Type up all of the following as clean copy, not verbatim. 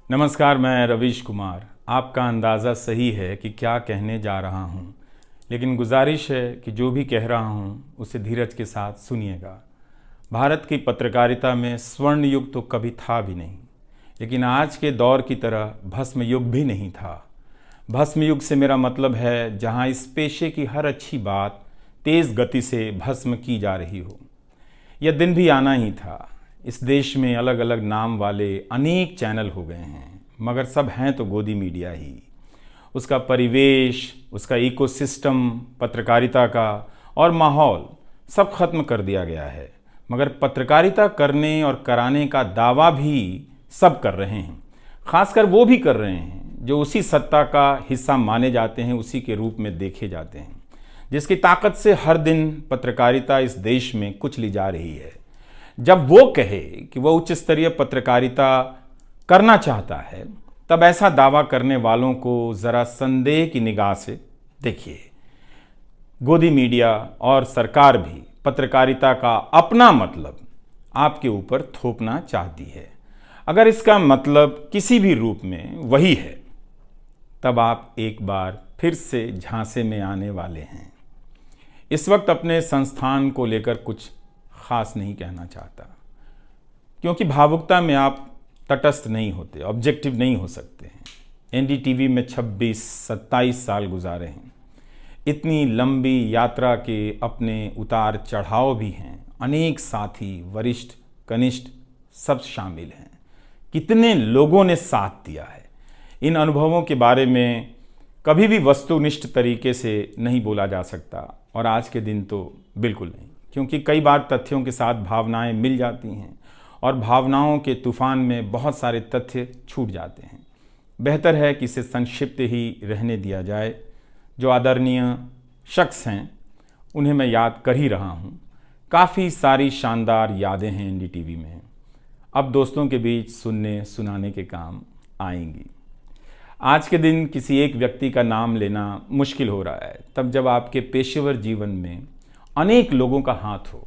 नमस्कार, मैं रवीश कुमार। आपका अंदाज़ा सही है कि क्या कहने जा रहा हूँ, लेकिन गुजारिश है कि जो भी कह रहा हूँ उसे धीरज के साथ सुनिएगा। भारत की पत्रकारिता में स्वर्ण युग तो कभी था भी नहीं, लेकिन आज के दौर की तरह भस्म युग भी नहीं था। भस्म युग से मेरा मतलब है जहाँ इस पेशे की हर अच्छी बात तेज़ गति से भस्म की जा रही हो। यह दिन भी आना ही था। इस देश में अलग अलग नाम वाले अनेक चैनल हो गए हैं, मगर सब हैं तो गोदी मीडिया ही। उसका परिवेश, उसका इकोसिस्टम, पत्रकारिता का और माहौल सब खत्म कर दिया गया है। मगर पत्रकारिता करने और कराने का दावा भी सब कर रहे हैं। खासकर वो भी कर रहे हैं जो उसी सत्ता का हिस्सा माने जाते हैं, उसी के रूप में देखे जाते हैं, जिसकी ताकत से हर दिन पत्रकारिता इस देश में कुचली जा रही है। जब वो कहे कि वह उच्च स्तरीय पत्रकारिता करना चाहता है, तब ऐसा दावा करने वालों को ज़रा संदेह की निगाह से देखिए। गोदी मीडिया और सरकार भी पत्रकारिता का अपना मतलब आपके ऊपर थोपना चाहती है। अगर इसका मतलब किसी भी रूप में वही है, तब आप एक बार फिर से झांसे में आने वाले हैं। इस वक्त अपने संस्थान को लेकर कुछ खास नहीं कहना चाहता, क्योंकि भावुकता में आप तटस्थ नहीं होते, ऑब्जेक्टिव नहीं हो सकते हैं। एनडीटीवी में 26-27 साल गुजारे हैं। इतनी लंबी यात्रा के अपने उतार चढ़ाव भी हैं। अनेक साथी, वरिष्ठ, कनिष्ठ सब शामिल हैं। कितने लोगों ने साथ दिया है। इन अनुभवों के बारे में कभी भी वस्तुनिष्ठ तरीके से नहीं बोला जा सकता, और आज के दिन तो बिल्कुल नहीं, क्योंकि कई बार तथ्यों के साथ भावनाएं मिल जाती हैं और भावनाओं के तूफान में बहुत सारे तथ्य छूट जाते हैं। बेहतर है कि इसे संक्षिप्त ही रहने दिया जाए। जो आदरणीय शख्स हैं उन्हें मैं याद कर ही रहा हूँ। काफ़ी सारी शानदार यादें हैं एनडीटीवी में, अब दोस्तों के बीच सुनने सुनाने के काम आएंगी। आज के दिन किसी एक व्यक्ति का नाम लेना मुश्किल हो रहा है, तब जब आपके पेशेवर जीवन में अनेक लोगों का हाथ हो।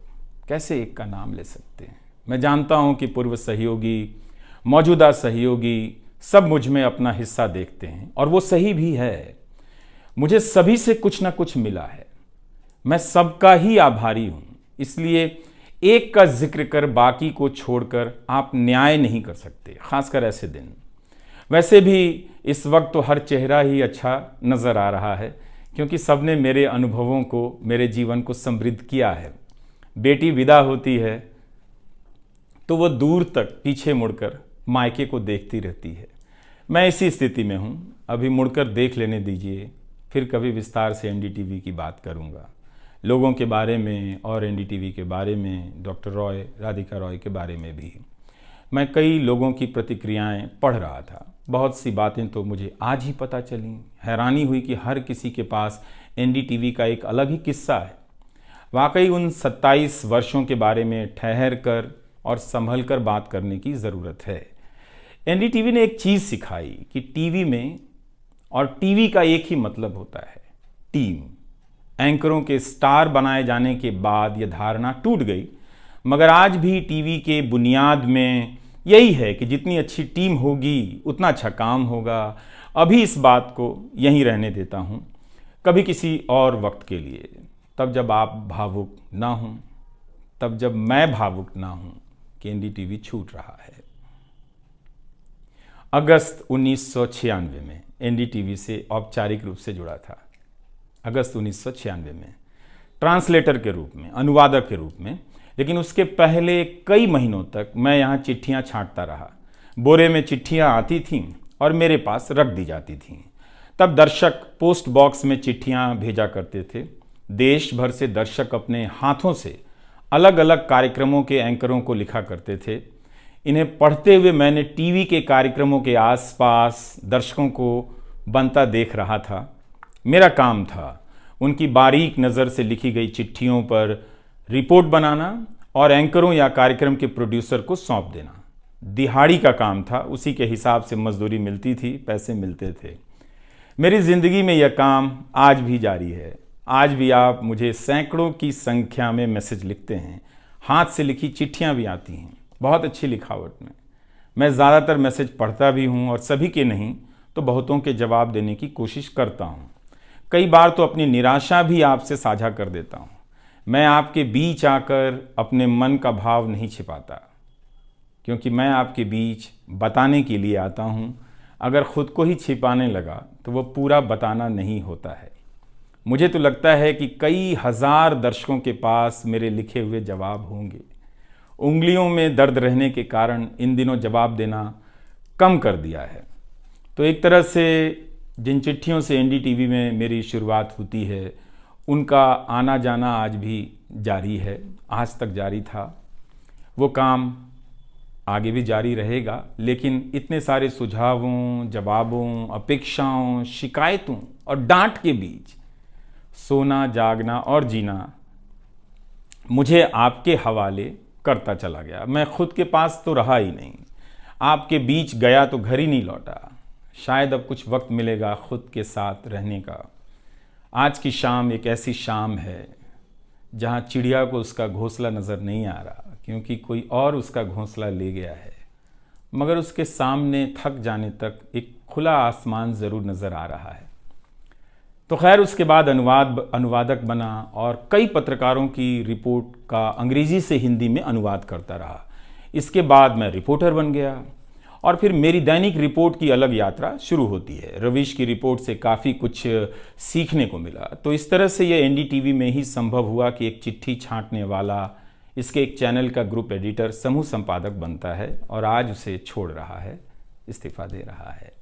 कैसे एक का नाम ले सकते हैं। मैं जानता हूं कि पूर्व सहयोगी, मौजूदा सहयोगी सब मुझ में अपना हिस्सा देखते हैं, और वो सही भी है। मुझे सभी से कुछ ना कुछ मिला है। मैं सबका ही आभारी हूं। इसलिए एक का जिक्र कर बाकी को छोड़कर आप न्याय नहीं कर सकते, खासकर ऐसे दिन। वैसे भी इस वक्त तो हर चेहरा ही अच्छा नज़र आ रहा है, क्योंकि सबने मेरे अनुभवों को, मेरे जीवन को समृद्ध किया है। बेटी विदा होती है तो वो दूर तक पीछे मुड़कर मायके को देखती रहती है। मैं इसी स्थिति में हूँ। अभी मुड़कर देख लेने दीजिए, फिर कभी विस्तार से एनडीटीवी की बात करूँगा, लोगों के बारे में और एनडीटीवी के बारे में, डॉक्टर रॉय, राधिका रॉय के बारे में भी। मैं कई लोगों की प्रतिक्रियाएं पढ़ रहा था। बहुत सी बातें तो मुझे आज ही पता चली। हैरानी हुई कि हर किसी के पास एनडीटीवी का एक अलग ही किस्सा है। वाकई उन 27 वर्षों के बारे में ठहर कर और संभल कर बात करने की ज़रूरत है। एनडीटीवी ने एक चीज़ सिखाई कि टीवी में और टीवी का एक ही मतलब होता है, टीम। एंकरों के स्टार बनाए जाने के बाद यह धारणा टूट गई, मगर आज भी टीवी के बुनियाद में यही है कि जितनी अच्छी टीम होगी उतना अच्छा काम होगा। अभी इस बात को यहीं रहने देता हूँ, कभी किसी और वक्त के लिए, तब जब आप भावुक ना हों, तब जब मैं भावुक ना हूँ कि एनडीटीवी छूट रहा है। अगस्त 1996 में एनडीटीवी से औपचारिक रूप से जुड़ा था। अगस्त 1996 में ट्रांसलेटर के रूप में, अनुवादक के रूप में। लेकिन उसके पहले कई महीनों तक मैं यहाँ चिट्ठियाँ छांटता रहा। बोरे में चिट्ठियाँ आती थीं और मेरे पास रख दी जाती थीं। तब दर्शक पोस्ट बॉक्स में चिट्ठियाँ भेजा करते थे। देश भर से दर्शक अपने हाथों से अलग अलग कार्यक्रमों के एंकरों को लिखा करते थे। इन्हें पढ़ते हुए मैंने टीवी के कार्यक्रमों के आसपास दर्शकों को बनता देख रहा था। मेरा काम था उनकी बारीक नज़र से लिखी गई चिट्ठियों पर रिपोर्ट बनाना और एंकरों या कार्यक्रम के प्रोड्यूसर को सौंप देना। दिहाड़ी का काम था, उसी के हिसाब से मजदूरी मिलती थी, पैसे मिलते थे। मेरी ज़िंदगी में यह काम आज भी जारी है। आज भी आप मुझे सैकड़ों की संख्या में मैसेज लिखते हैं, हाथ से लिखी चिट्ठियां भी आती हैं, बहुत अच्छी लिखावट में। मैं ज़्यादातर मैसेज पढ़ता भी हूँ और सभी के नहीं तो बहुतों के जवाब देने की कोशिश करता हूँ। कई बार तो अपनी निराशा भी आपसे साझा कर देता हूँ। मैं आपके बीच आकर अपने मन का भाव नहीं छिपाता, क्योंकि मैं आपके बीच बताने के लिए आता हूँ। अगर खुद को ही छिपाने लगा तो वो पूरा बताना नहीं होता है। मुझे तो लगता है कि कई हजार दर्शकों के पास मेरे लिखे हुए जवाब होंगे। उंगलियों में दर्द रहने के कारण इन दिनों जवाब देना कम कर दिया है। तो एक तरह से जिन चिट्ठियों से एनडीटीवी में मेरी शुरुआत होती है, उनका आना जाना आज भी जारी है, आज तक जारी था। वो काम आगे भी जारी रहेगा, लेकिन इतने सारे सुझावों, जवाबों, अपेक्षाओं, शिकायतों और डांट के बीच सोना, जागना और जीना मुझे आपके हवाले करता चला गया। मैं खुद के पास तो रहा ही नहीं, आपके बीच गया तो घर ही नहीं लौटा। शायद अब कुछ वक्त मिलेगा खुद के साथ रहने का। आज की शाम एक ऐसी शाम है जहां चिड़िया को उसका घोंसला नज़र नहीं आ रहा, क्योंकि कोई और उसका घोंसला ले गया है, मगर उसके सामने थक जाने तक एक खुला आसमान ज़रूर नज़र आ रहा है। तो खैर, उसके बाद अनुवादक बना और कई पत्रकारों की रिपोर्ट का अंग्रेज़ी से हिंदी में अनुवाद करता रहा। इसके बाद मैं रिपोर्टर बन गया और फिर मेरी दैनिक रिपोर्ट की अलग यात्रा शुरू होती है। रवीश की रिपोर्ट से काफ़ी कुछ सीखने को मिला। तो इस तरह से ये एनडीटीवी में ही संभव हुआ कि एक चिट्ठी छांटने वाला इसके एक चैनल का ग्रुप एडिटर समूह संपादक बनता है और आज उसे छोड़ रहा है, इस्तीफा दे रहा है।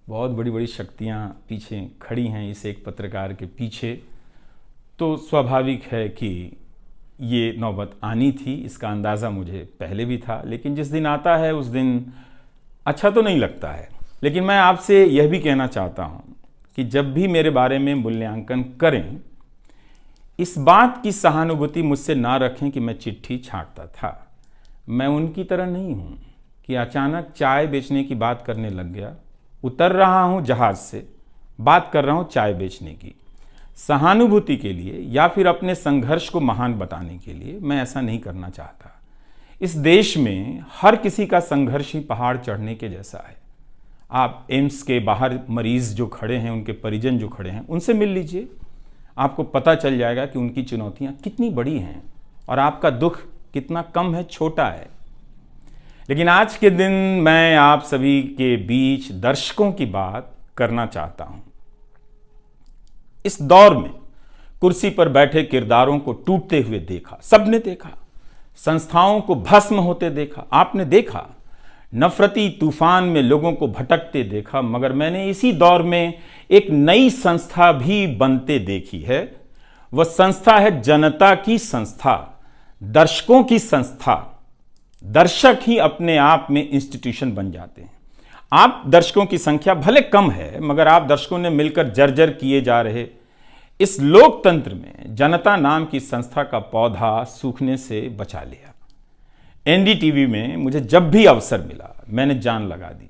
बहुत बड़ी बड़ी शक्तियाँ पीछे खड़ी हैं इस एक पत्रकार के पीछे। तो स्वाभाविक है कि ये नौबत आनी थी, इसका अंदाज़ा मुझे पहले भी था, लेकिन जिस दिन आता है उस दिन अच्छा तो नहीं लगता है। लेकिन मैं आपसे यह भी कहना चाहता हूँ कि जब भी मेरे बारे में मूल्यांकन करें, इस बात की सहानुभूति मुझसे ना रखें कि मैं चिट्ठी छांटता था। मैं उनकी तरह नहीं हूँ कि अचानक चाय बेचने की बात करने लग गया। उतर रहा हूँ जहाज़ से, बात कर रहा हूँ चाय बेचने की। सहानुभूति के लिए या फिर अपने संघर्ष को महान बताने के लिए मैं ऐसा नहीं करना चाहता। इस देश में हर किसी का संघर्ष ही पहाड़ चढ़ने के जैसा है। आप एम्स के बाहर मरीज जो खड़े हैं, उनके परिजन जो खड़े हैं, उनसे मिल लीजिए। आपको पता चल जाएगा कि उनकी चुनौतियां कितनी बड़ी हैं और आपका दुख कितना कम है, छोटा है। लेकिन आज के दिन मैं आप सभी के बीच दर्शकों की बात करना चाहता हूं। इस दौर में कुर्सी पर बैठे किरदारों को टूटते हुए देखा, सबने देखा। संस्थाओं को भस्म होते देखा, आपने देखा। नफरती तूफान में लोगों को भटकते देखा, मगर मैंने इसी दौर में एक नई संस्था भी बनते देखी है। वह संस्था है जनता की संस्था, दर्शकों की संस्था। दर्शक ही अपने आप में इंस्टीट्यूशन बन जाते हैं। आप दर्शकों की संख्या भले कम है, मगर आप दर्शकों ने मिलकर जर्जर किए जा रहे इस लोकतंत्र में जनता नाम की संस्था का पौधा सूखने से बचा लिया। एनडीटीवी में मुझे जब भी अवसर मिला, मैंने जान लगा दी।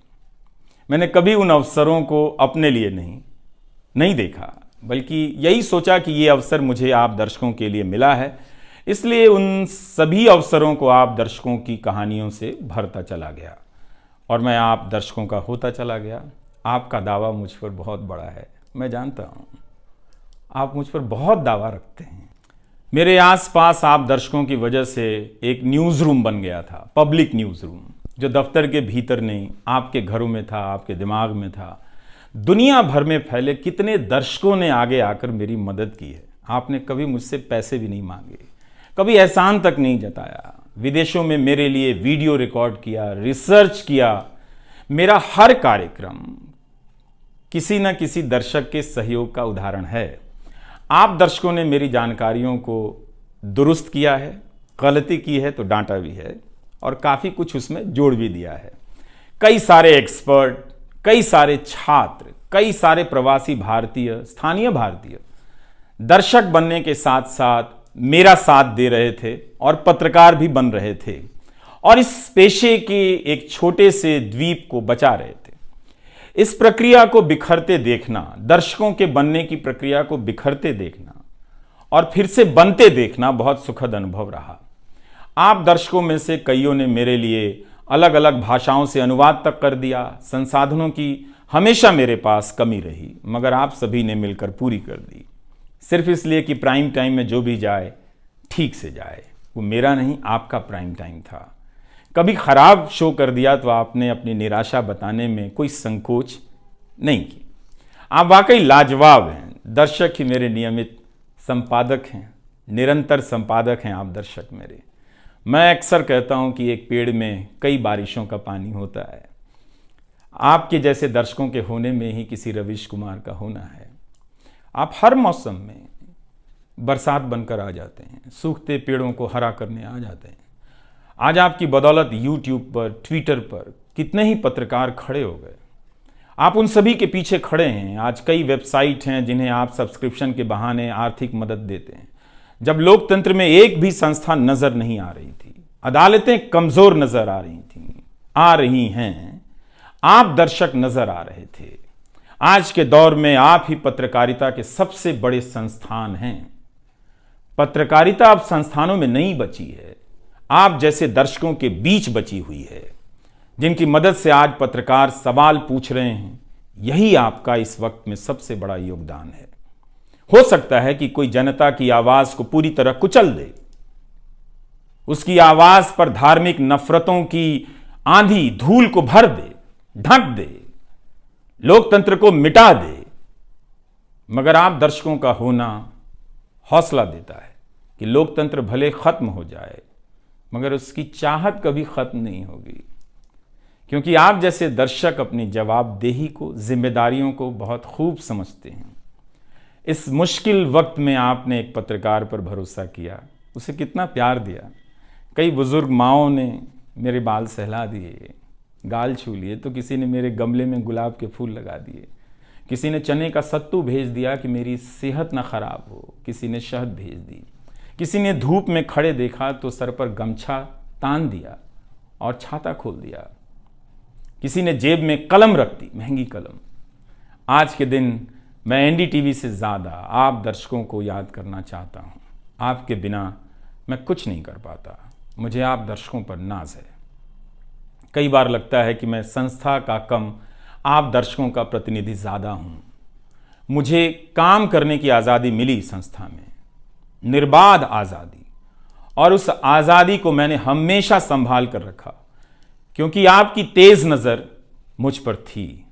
मैंने कभी उन अवसरों को अपने लिए नहीं देखा, बल्कि यही सोचा कि ये अवसर मुझे आप दर्शकों के लिए मिला है, इसलिए उन सभी अवसरों को आप दर्शकों की कहानियों से भरता चला गया और मैं आप दर्शकों का होता चला गया। आपका दावा मुझ पर बहुत बड़ा है, मैं जानता हूँ। आप मुझ पर बहुत दावा रखते हैं। मेरे आसपास आप दर्शकों की वजह से एक न्यूज़ रूम बन गया था, पब्लिक न्यूज़ रूम, जो दफ्तर के भीतर नहीं, आपके घरों में था, आपके दिमाग में था। दुनिया भर में फैले कितने दर्शकों ने आगे आकर मेरी मदद की है। आपने कभी मुझसे पैसे भी नहीं मांगे, कभी एहसान तक नहीं जताया। विदेशों में मेरे लिए वीडियो रिकॉर्ड किया, रिसर्च किया। मेरा हर कार्यक्रम किसी न किसी दर्शक के सहयोग का उदाहरण है। आप दर्शकों ने मेरी जानकारियों को दुरुस्त किया है, गलती की है तो डांटा भी है और काफ़ी कुछ उसमें जोड़ भी दिया है। कई सारे एक्सपर्ट, कई सारे छात्र, कई सारे प्रवासी भारतीय, स्थानीय भारतीय दर्शक बनने के साथ साथ मेरा साथ दे रहे थे और पत्रकार भी बन रहे थे और इस पेशे के एक छोटे से द्वीप को बचा रहे थे। इस प्रक्रिया को बिखरते देखना, दर्शकों के बनने की प्रक्रिया को बिखरते देखना और फिर से बनते देखना बहुत सुखद अनुभव रहा। आप दर्शकों में से कईयों ने मेरे लिए अलग अलग भाषाओं से अनुवाद तक कर दिया। संसाधनों की हमेशा मेरे पास कमी रही, मगर आप सभी ने मिलकर पूरी कर दी, सिर्फ इसलिए कि प्राइम टाइम में जो भी जाए ठीक से जाए। वो मेरा नहीं, आपका प्राइम टाइम था। कभी खराब शो कर दिया तो आपने अपनी निराशा बताने में कोई संकोच नहीं की। आप वाकई लाजवाब हैं। दर्शक ही मेरे नियमित संपादक हैं, निरंतर संपादक हैं आप दर्शक मेरे। मैं अक्सर कहता हूं कि एक पेड़ में कई बारिशों का पानी होता है। आपके जैसे दर्शकों के होने में ही किसी रवीश कुमार का होना है। आप हर मौसम में बरसात बनकर आ जाते हैं, सूखते पेड़ों को हरा करने आ जाते हैं। आज आपकी बदौलत यूट्यूब पर, ट्विटर पर कितने ही पत्रकार खड़े हो गए। आप उन सभी के पीछे खड़े हैं। आज कई वेबसाइट हैं जिन्हें आप सब्सक्रिप्शन के बहाने आर्थिक मदद देते हैं। जब लोकतंत्र में एक भी संस्था नजर नहीं आ रही थी, अदालतें कमजोर नजर आ रही थी, आ रही हैं, आप दर्शक नजर आ रहे थे। आज के दौर में आप ही पत्रकारिता के सबसे बड़े संस्थान हैं। पत्रकारिता अब संस्थानों में नहीं बची है, आप जैसे दर्शकों के बीच बची हुई है, जिनकी मदद से आज पत्रकार सवाल पूछ रहे हैं। यही आपका इस वक्त में सबसे बड़ा योगदान है। हो सकता है कि कोई जनता की आवाज को पूरी तरह कुचल दे, उसकी आवाज पर धार्मिक नफरतों की आंधी धूल को भर दे, ढक दे, लोकतंत्र को मिटा दे, मगर आप दर्शकों का होना हौसला देता है कि लोकतंत्र भले खत्म हो जाए, मगर उसकी चाहत कभी खत्म नहीं होगी, क्योंकि आप जैसे दर्शक अपनी जवाबदेही को, जिम्मेदारियों को बहुत खूब समझते हैं। इस मुश्किल वक्त में आपने एक पत्रकार पर भरोसा किया, उसे कितना प्यार दिया। कई बुजुर्ग माओं ने मेरे बाल सहला दिए, गाल छू लिए, तो किसी ने मेरे गमले में गुलाब के फूल लगा दिए, किसी ने चने का सत्तू भेज दिया कि मेरी सेहत ना खराब हो, किसी ने शहद भेज दी, किसी ने धूप में खड़े देखा तो सर पर गमछा तान दिया और छाता खोल दिया, किसी ने जेब में कलम रख दी, महंगी कलम। आज के दिन मैं एनडीटीवी से ज़्यादा आप दर्शकों को याद करना चाहता हूँ। आपके बिना मैं कुछ नहीं कर पाता। मुझे आप दर्शकों पर नाज है। कई बार लगता है कि मैं संस्था का कम, आप दर्शकों का प्रतिनिधि ज़्यादा हूँ। मुझे काम करने की आज़ादी मिली संस्था में, निर्बाध आज़ादी, और उस आज़ादी को मैंने हमेशा संभाल कर रखा, क्योंकि आपकी तेज नज़र मुझ पर थी।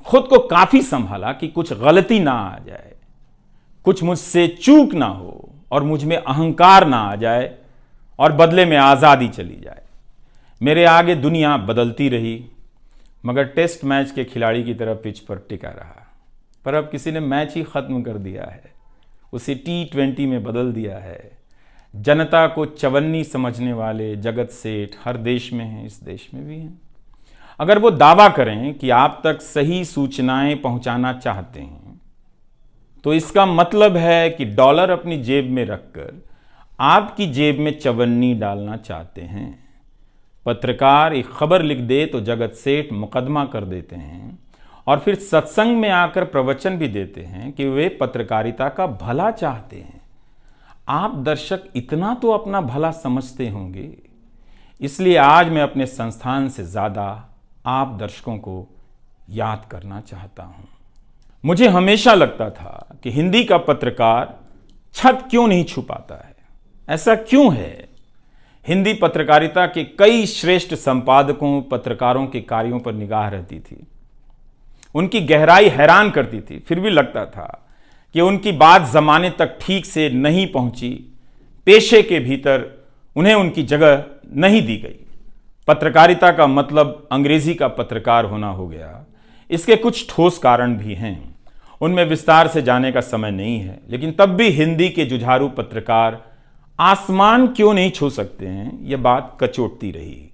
खुद को काफ़ी संभाला कि कुछ गलती ना आ जाए, कुछ मुझसे चूक ना हो और मुझ में अहंकार ना आ जाए और बदले में आज़ादी चली जाए। मेरे आगे दुनिया बदलती रही, मगर टेस्ट मैच के खिलाड़ी की तरह पिच पर टिका रहा। पर अब किसी ने मैच ही ख़त्म कर दिया है, उसे T20 में बदल दिया है। जनता को चवन्नी समझने वाले जगत सेठ हर देश में हैं, इस देश में भी हैं। अगर वो दावा करें कि आप तक सही सूचनाएं पहुंचाना चाहते हैं, तो इसका मतलब है कि डॉलर अपनी जेब में रखकर आपकी जेब में चवन्नी डालना चाहते हैं। पत्रकार एक खबर लिख दे तो जगत सेठ मुकदमा कर देते हैं और फिर सत्संग में आकर प्रवचन भी देते हैं कि वे पत्रकारिता का भला चाहते हैं। आप दर्शक इतना तो अपना भला समझते होंगे, इसलिए आज मैं अपने संस्थान से ज़्यादा आप दर्शकों को याद करना चाहता हूं। मुझे हमेशा लगता था कि हिंदी का पत्रकार छत क्यों नहीं छू पाता है। ऐसा क्यों है? हिंदी पत्रकारिता के कई श्रेष्ठ संपादकों, पत्रकारों के कार्यों पर निगाह रहती थी, उनकी गहराई हैरान करती थी। फिर भी लगता था कि उनकी बात जमाने तक ठीक से नहीं पहुंची, पेशे के भीतर उन्हें उनकी जगह नहीं दी गई। पत्रकारिता का मतलब अंग्रेजी का पत्रकार होना हो गया। इसके कुछ ठोस कारण भी हैं, उनमें विस्तार से जाने का समय नहीं है, लेकिन तब भी हिंदी के जुझारू पत्रकार आसमान क्यों नहीं छू सकते हैं, यह बात कचोटती रही।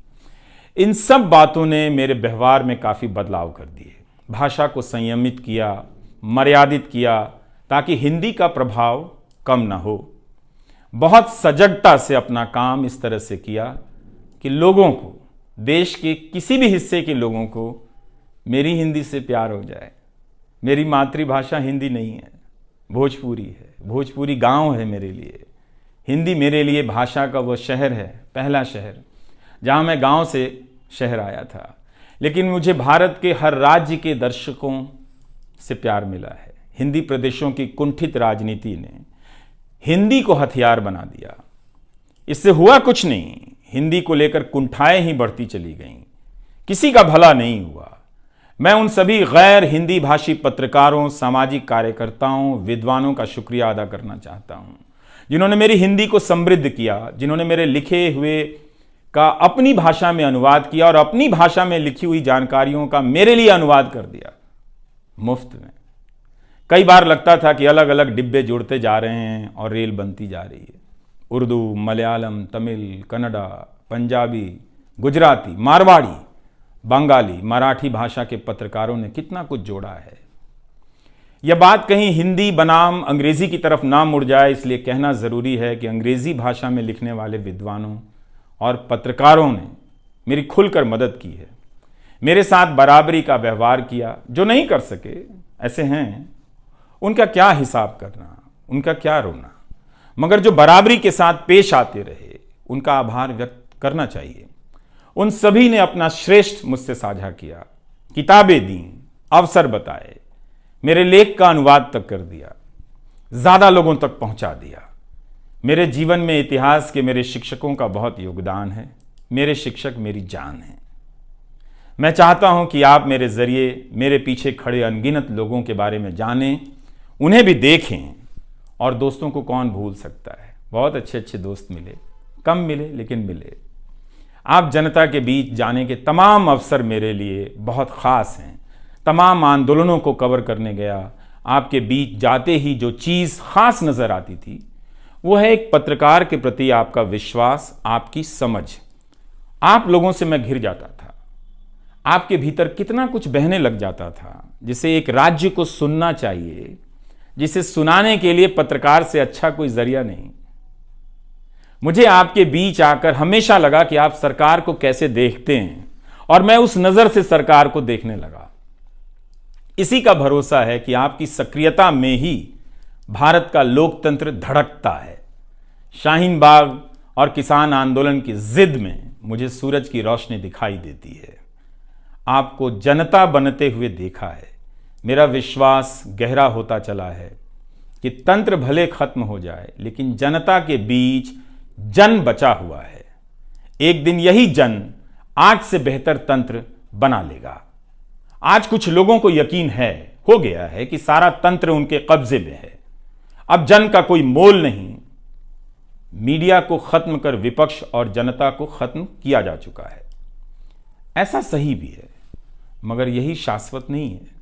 इन सब बातों ने मेरे व्यवहार में काफ़ी बदलाव कर दिए। भाषा को संयमित किया, मर्यादित किया, ताकि हिंदी का प्रभाव कम ना हो। बहुत सजगता से अपना काम इस तरह से किया कि लोगों को, देश के किसी भी हिस्से के लोगों को मेरी हिंदी से प्यार हो जाए। मेरी मातृभाषा हिंदी नहीं है, भोजपुरी है। भोजपुरी गांव है मेरे लिए। हिंदी मेरे लिए भाषा का वो शहर है, पहला शहर, जहां मैं गांव से शहर आया था, लेकिन मुझे भारत के हर राज्य के दर्शकों से प्यार मिला है। हिंदी प्रदेशों की कुंठित राजनीति ने हिंदी को हथियार बना दिया। इससे हुआ कुछ नहीं, हिंदी को लेकर कुंठाएं ही बढ़ती चली गईं, किसी का भला नहीं हुआ। मैं उन सभी गैर हिंदी भाषी पत्रकारों, सामाजिक कार्यकर्ताओं, विद्वानों का शुक्रिया अदा करना चाहता हूं, जिन्होंने मेरी हिंदी को समृद्ध किया, जिन्होंने मेरे लिखे हुए का अपनी भाषा में अनुवाद किया और अपनी भाषा में लिखी हुई जानकारियों का मेरे लिए अनुवाद कर दिया मुफ्त में। कई बार लगता था कि अलग अलग डिब्बे जुड़ते जा रहे हैं और रेल बनती जा रही है। उर्दू, मलयालम, तमिल, कन्नड़ा, पंजाबी, गुजराती, मारवाड़ी, बंगाली, मराठी भाषा के पत्रकारों ने कितना कुछ जोड़ा है। यह बात कहीं हिंदी बनाम अंग्रेजी की तरफ ना मुड़ जाए, इसलिए कहना जरूरी है कि अंग्रेजी भाषा में लिखने वाले विद्वानों और पत्रकारों ने मेरी खुलकर मदद की है, मेरे साथ बराबरी का व्यवहार किया। जो नहीं कर सके, ऐसे हैं, उनका क्या हिसाब करना, उनका क्या रोना, मगर जो बराबरी के साथ पेश आते रहे, उनका आभार व्यक्त करना चाहिए। उन सभी ने अपना श्रेष्ठ मुझसे साझा किया, किताबें दी, अवसर बताए, मेरे लेख का अनुवाद तक कर दिया, ज्यादा लोगों तक पहुंचा दिया। मेरे जीवन में इतिहास के मेरे शिक्षकों का बहुत योगदान है। मेरे शिक्षक मेरी जान है। मैं चाहता हूं कि आप मेरे जरिए मेरे पीछे खड़े अनगिनत लोगों के बारे में जानें, उन्हें भी देखें। और दोस्तों को कौन भूल सकता है, बहुत अच्छे अच्छे दोस्त मिले, कम मिले लेकिन मिले। आप जनता के बीच जाने के तमाम अवसर मेरे लिए बहुत खास हैं। तमाम आंदोलनों को कवर करने गया, आपके बीच जाते ही जो चीज़ खास नज़र आती थी वो है एक पत्रकार के प्रति आपका विश्वास, आपकी समझ। आप लोगों से मैं घिर जाता था। आपके भीतर कितना कुछ बहने लग जाता था, जिसे एक राज्य को सुनना चाहिए, जिसे सुनाने के लिए पत्रकार से अच्छा कोई जरिया नहीं। मुझे आपके बीच आकर हमेशा लगा कि आप सरकार को कैसे देखते हैं, और मैं उस नजर से सरकार को देखने लगा। इसी का भरोसा है कि आपकी सक्रियता में ही भारत का लोकतंत्र धड़कता है। शाहीन बाग और किसान आंदोलन की जिद में मुझे सूरज की रोशनी दिखाई देती है। आपको जनता बनते हुए देखा है। मेरा विश्वास गहरा होता चला है कि तंत्र भले खत्म हो जाए, लेकिन जनता के बीच जन बचा हुआ है। एक दिन यही जन आज से बेहतर तंत्र बना लेगा। आज कुछ लोगों को यकीन हो गया है कि सारा तंत्र उनके कब्जे में है। अब जन का कोई मोल नहीं। मीडिया को खत्म कर विपक्ष और जनता को खत्म किया जा चुका है। ऐसा सही भी है, मगर यही शाश्वत नहीं है।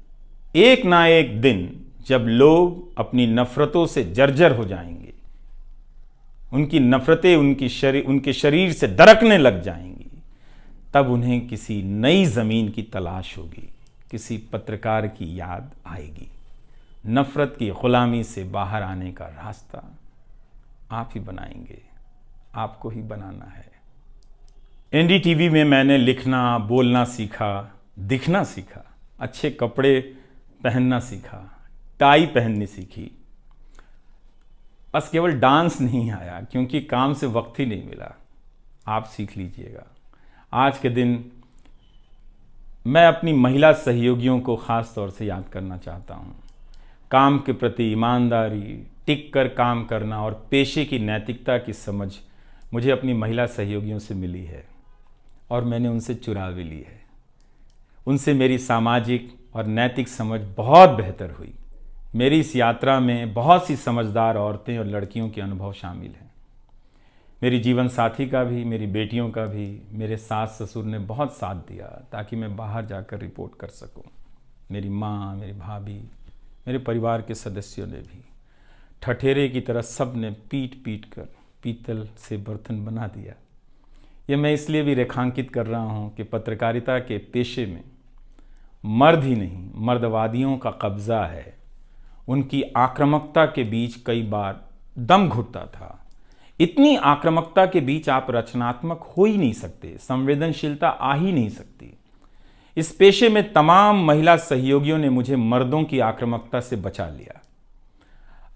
एक ना एक दिन जब लोग अपनी नफरतों से जर्जर हो जाएंगे, उनकी नफरतें उनके शरीर से दरकने लग जाएंगी, तब उन्हें किसी नई जमीन की तलाश होगी, किसी पत्रकार की याद आएगी। नफरत की गुलामी से बाहर आने का रास्ता आप ही बनाएंगे, आपको ही बनाना है। एनडीटीवी में मैंने लिखना, बोलना सीखा, दिखना सीखा, अच्छे कपड़े पहनना सीखा, टाई पहननी सीखी। बस केवल डांस नहीं आया, क्योंकि काम से वक्त ही नहीं मिला। आप सीख लीजिएगा। आज के दिन मैं अपनी महिला सहयोगियों को ख़ास तौर से याद करना चाहता हूँ। काम के प्रति ईमानदारी, टिक कर काम करना और पेशे की नैतिकता की समझ मुझे अपनी महिला सहयोगियों से मिली है, और मैंने उनसे चुरा भी ली है। उनसे मेरी सामाजिक और नैतिक समझ बहुत बेहतर हुई। मेरी इस यात्रा में बहुत सी समझदार औरतें और लड़कियों के अनुभव शामिल हैं। मेरी जीवन साथी का भी, मेरी बेटियों का भी, मेरे सास ससुर ने बहुत साथ दिया ताकि मैं बाहर जाकर रिपोर्ट कर सकूं। मेरी माँ, मेरी भाभी, मेरे परिवार के सदस्यों ने भी। ठठेरे की तरह सब ने पीट पीट कर पीतल से बर्तन बना दिया। ये मैं इसलिए भी रेखांकित कर रहा हूँ कि पत्रकारिता के पेशे में मर्द ही नहीं, मर्दवादियों का कब्जा है। उनकी आक्रामकता के बीच कई बार दम घुटता था। इतनी आक्रामकता के बीच आप रचनात्मक हो ही नहीं सकते, संवेदनशीलता आ ही नहीं सकती। इस पेशे में तमाम महिला सहयोगियों ने मुझे मर्दों की आक्रामकता से बचा लिया।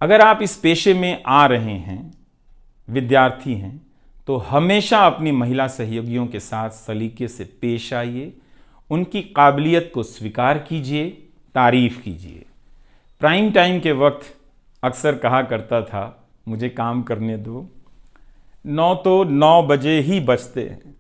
अगर आप इस पेशे में आ रहे हैं, विद्यार्थी हैं, तो हमेशा अपनी महिला सहयोगियों के साथ सलीके से पेश आइए, उनकी काबिलियत को स्वीकार कीजिए, तारीफ कीजिए। प्राइम टाइम के वक्त अक्सर कहा करता था, मुझे काम करने दो, 9 तो 9 बजे ही बजते हैं।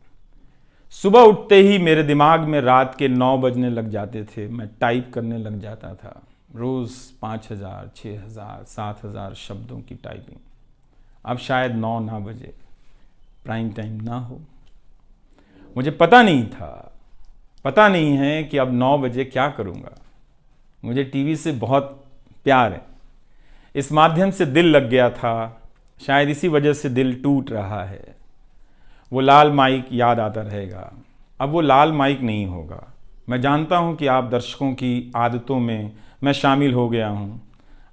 सुबह उठते ही मेरे दिमाग में रात के 9 बजने लग जाते थे, मैं टाइप करने लग जाता था। रोज़ 5000, 6000, 7000 शब्दों की टाइपिंग। अब शायद 9 ना बजे, प्राइम टाइम ना हो। मुझे पता नहीं था, पता नहीं है कि अब 9 बजे क्या करूँगा। मुझे टीवी से बहुत प्यार है, इस माध्यम से दिल लग गया था, शायद इसी वजह से दिल टूट रहा है। वो लाल माइक याद आता रहेगा, अब वो लाल माइक नहीं होगा। मैं जानता हूँ कि आप दर्शकों की आदतों में मैं शामिल हो गया हूँ।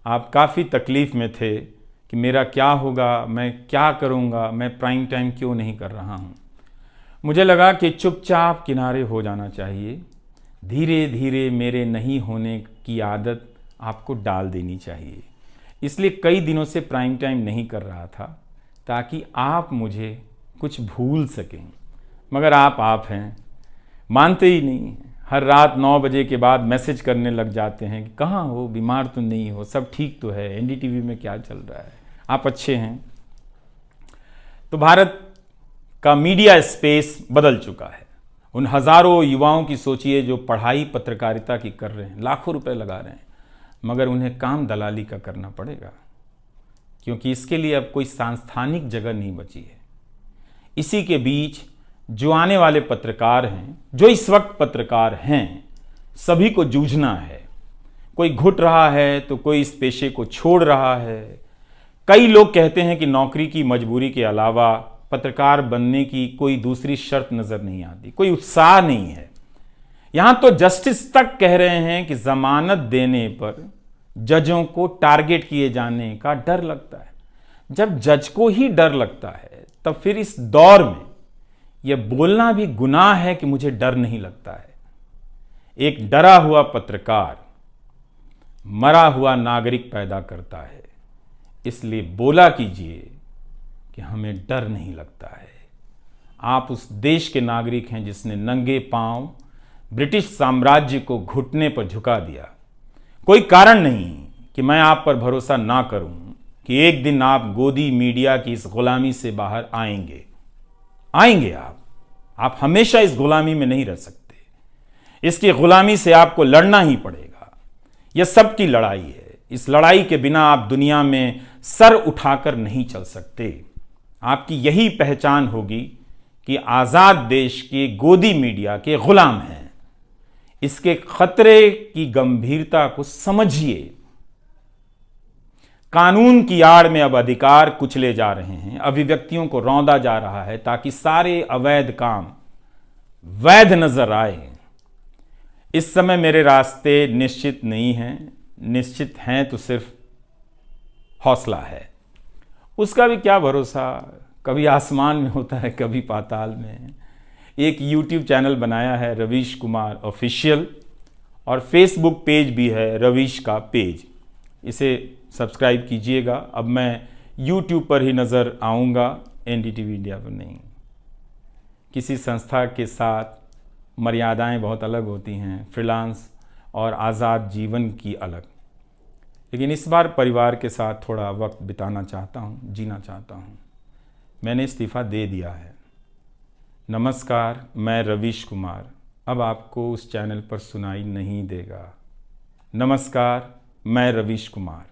आप काफ़ी तकलीफ़ में थे कि मेरा क्या होगा, मैं क्या करूँगा, मैं प्राइम टाइम क्यों नहीं कर रहा हूँ। मुझे लगा कि चुपचाप किनारे हो जाना चाहिए। धीरे धीरे मेरे नहीं होने की आदत आपको डाल देनी चाहिए। इसलिए कई दिनों से प्राइम टाइम नहीं कर रहा था, ताकि आप मुझे कुछ भूल सकें। मगर आप हैं, मानते ही नहीं। हर रात 9 बजे के बाद मैसेज करने लग जाते हैं कि कहाँ हो, बीमार तो नहीं हो, सब ठीक तो है, एनडीटीवी में क्या चल रहा है, आप अच्छे हैं। तो भारत का मीडिया स्पेस बदल चुका है। उन हज़ारों युवाओं की सोचिए जो पढ़ाई पत्रकारिता की कर रहे हैं, लाखों रुपए लगा रहे हैं, मगर उन्हें काम दलाली का करना पड़ेगा, क्योंकि इसके लिए अब कोई सांस्थानिक जगह नहीं बची है। इसी के बीच जो आने वाले पत्रकार हैं, जो इस वक्त पत्रकार हैं, सभी को जूझना है। कोई घुट रहा है तो कोई इस पेशे को छोड़ रहा है। कई लोग कहते हैं कि नौकरी की मजबूरी के अलावा पत्रकार बनने की कोई दूसरी शर्त नजर नहीं आती, कोई उत्साह नहीं है। यहां तो जस्टिस तक कह रहे हैं कि जमानत देने पर जजों को टारगेट किए जाने का डर लगता है। जब जज को ही डर लगता है, तब फिर इस दौर में यह बोलना भी गुनाह है कि मुझे डर नहीं लगता है। एक डरा हुआ पत्रकार मरा हुआ नागरिक पैदा करता है। इसलिए बोला कीजिए कि हमें डर नहीं लगता है। आप उस देश के नागरिक हैं जिसने नंगे पांव ब्रिटिश साम्राज्य को घुटने पर झुका दिया। कोई कारण नहीं कि मैं आप पर भरोसा ना करूं कि एक दिन आप गोदी मीडिया की इस गुलामी से बाहर आएंगे। आप हमेशा इस गुलामी में नहीं रह सकते। इसकी गुलामी से आपको लड़ना ही पड़ेगा। यह सबकी लड़ाई है। इस लड़ाई के बिना आप दुनिया में सर उठाकर नहीं चल सकते। आपकी यही पहचान होगी कि आजाद देश के गोदी मीडिया के गुलाम हैं। इसके खतरे की गंभीरता को समझिए। कानून की आड़ में अब अधिकार कुचले जा रहे हैं, अभिव्यक्तियों को रौंदा जा रहा है, ताकि सारे अवैध काम वैध नजर आए। इस समय मेरे रास्ते निश्चित नहीं हैं, निश्चित हैं तो सिर्फ हौसला है। उसका भी क्या भरोसा, कभी आसमान में होता है, कभी पाताल में। एक YouTube चैनल बनाया है रवीश कुमार ऑफिशियल, और फेसबुक पेज भी है रवीश का पेज। इसे सब्सक्राइब कीजिएगा। अब मैं YouTube पर ही नज़र आऊँगा, एनडीटीवी इंडिया पर नहीं। किसी संस्था के साथ मर्यादाएं बहुत अलग होती हैं, फ्रीलांस और आज़ाद जीवन की अलग। लेकिन इस बार परिवार के साथ थोड़ा वक्त बिताना चाहता हूँ, जीना चाहता हूँ। मैंने इस्तीफ़ा दे दिया है। नमस्कार, मैं रवीश कुमार अब आपको उस चैनल पर सुनाई नहीं देगा। नमस्कार, मैं रवीश कुमार।